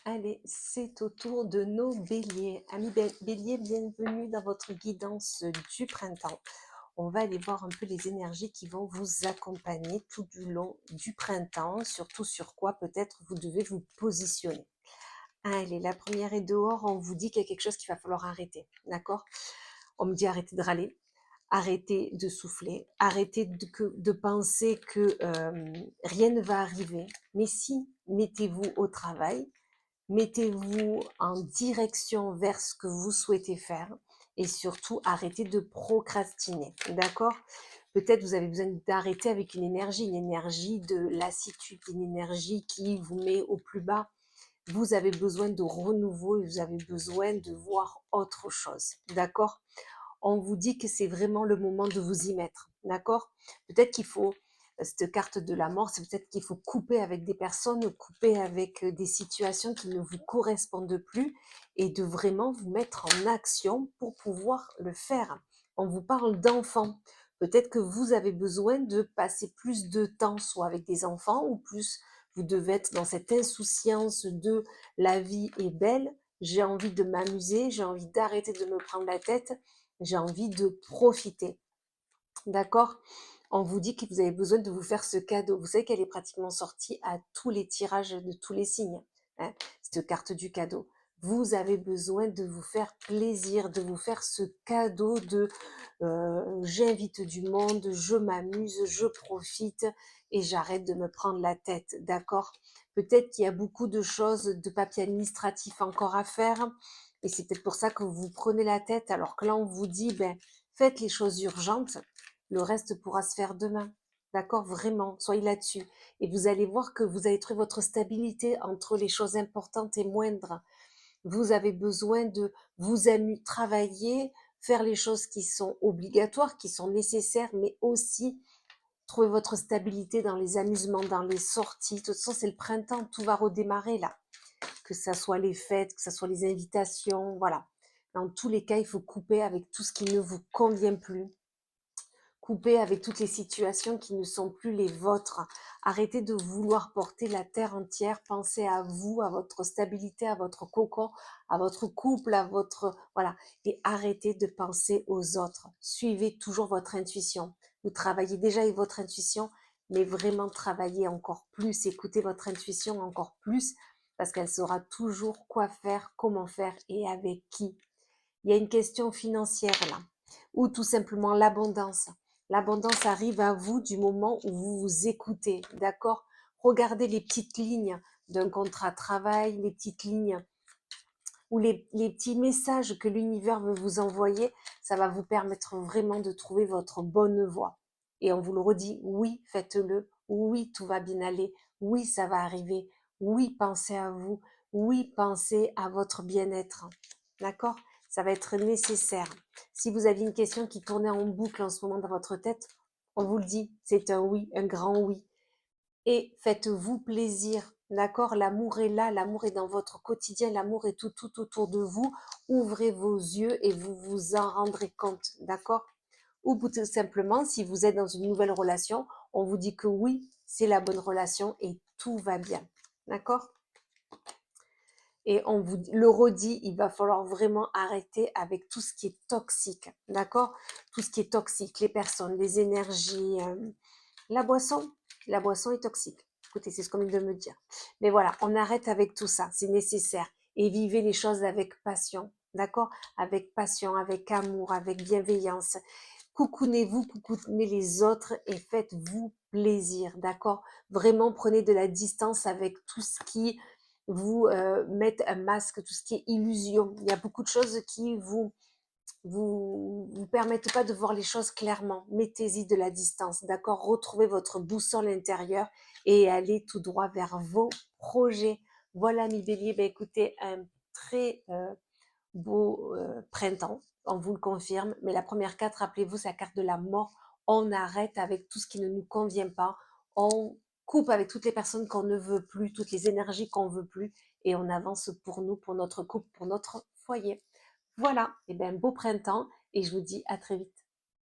Allez, c'est au tour de nos béliers. Amis béliers, bienvenue dans votre guidance du printemps. On va aller voir un peu les énergies qui vont vous accompagner tout du long du printemps, surtout sur quoi peut-être vous devez vous positionner. Allez, la première est dehors, on vous dit qu'il y a quelque chose qu'il va falloir arrêter, d'accord? On me dit arrêtez de râler, arrêtez de souffler, arrêtez de penser que rien ne va arriver. Mais si, mettez-vous au travail, mettez-vous en direction vers ce que vous souhaitez faire et surtout arrêtez de procrastiner, d'accord? Peut-être vous avez besoin d'arrêter avec une énergie de lassitude, une énergie qui vous met au plus bas. Vous avez besoin de renouveau et vous avez besoin de voir autre chose, d'accord? On vous dit que c'est vraiment le moment de vous y mettre, d'accord? Peut-être qu'il faut, cette carte de la mort, c'est peut-être qu'il faut couper avec des personnes, couper avec des situations qui ne vous correspondent plus et de vraiment vous mettre en action pour pouvoir le faire. On vous parle d'enfants. Peut-être que vous avez besoin de passer plus de temps soit avec des enfants ou plus vous devez être dans cette insouciance de la vie est belle, j'ai envie de m'amuser, j'ai envie d'arrêter de me prendre la tête, j'ai envie de profiter. D'accord? On vous dit que vous avez besoin de vous faire ce cadeau. Vous savez qu'elle est pratiquement sortie à tous les tirages de tous les signes, hein, cette carte du cadeau. Vous avez besoin de vous faire plaisir, de vous faire ce cadeau de j'invite du monde, je m'amuse, je profite et j'arrête de me prendre la tête, d'accord? Peut-être qu'il y a beaucoup de choses, de papiers administratifs encore à faire et c'est peut-être pour ça que vous prenez la tête alors que là on vous dit, ben, faites les choses urgentes, le reste pourra se faire demain. D'accord? Vraiment, soyez là-dessus. Et vous allez voir que vous allez trouver votre stabilité entre les choses importantes et moindres. Vous avez besoin de vous amuser, travailler, faire les choses qui sont obligatoires, qui sont nécessaires, mais aussi trouver votre stabilité dans les amusements, dans les sorties. De toute façon, c'est le printemps, tout va redémarrer là. Que ça soit les fêtes, que ça soit les invitations, voilà. Dans tous les cas, il faut couper avec tout ce qui ne vous convient plus. Couper avec toutes les situations qui ne sont plus les vôtres. Arrêtez de vouloir porter la terre entière. Pensez à vous, à votre stabilité, à votre cocon, à votre couple, à votre... Voilà. Et arrêtez de penser aux autres. Suivez toujours votre intuition. Vous travaillez déjà avec votre intuition, mais vraiment travaillez encore plus. Écoutez votre intuition encore plus parce qu'elle saura toujours quoi faire, comment faire et avec qui. Il y a une question financière là, ou tout simplement l'abondance. L'abondance arrive à vous du moment où vous vous écoutez, d'accord? Regardez les petites lignes d'un contrat de travail, les petites lignes ou les petits messages que l'univers veut vous envoyer, ça va vous permettre vraiment de trouver votre bonne voie. Et on vous le redit, oui, faites-le, oui, tout va bien aller, oui, ça va arriver, oui, pensez à vous, oui, pensez à votre bien-être. D'accord? Ça va être nécessaire. Si vous aviez une question qui tournait en boucle en ce moment dans votre tête, on vous le dit, c'est un oui, un grand oui et faites-vous plaisir. D'accord? L'amour est là, l'amour est dans votre quotidien, l'amour est tout autour de vous. Ouvrez vos yeux et vous vous en rendrez compte. D'accord? Ou tout simplement, si vous êtes dans une nouvelle relation, on vous dit que oui, c'est la bonne relation et tout va bien. D'accord? Et on vous le redit, il va falloir vraiment arrêter avec tout ce qui est toxique. D'accord? Tout ce qui est toxique, les personnes, les énergies, la boisson, la boisson est toxique. Écoutez, c'est ce qu'on vient de me dire. Mais voilà, on arrête avec tout ça, c'est nécessaire. Et vivez les choses avec passion, d'accord? Avec passion, avec amour, avec bienveillance. Coucounez-vous, coucounez les autres et faites-vous plaisir, d'accord? Vraiment, prenez de la distance avec tout ce qui vous met un masque, tout ce qui est illusion. Il y a beaucoup de choses qui vous permettent pas de voir les choses clairement. Mettez-y de la distance, d'accord? Retrouvez votre boussole intérieure et allez tout droit vers vos projets. Voilà, mes béliers, ben, écoutez, un très beau printemps, on vous le confirme. Mais la première carte, rappelez-vous, c'est la carte de la mort. On arrête avec tout ce qui ne nous convient pas. On coupe avec toutes les personnes qu'on ne veut plus, toutes les énergies qu'on veut plus. Et on avance pour nous, pour notre couple, pour notre foyer. Voilà, et bien beau printemps et je vous dis à très vite.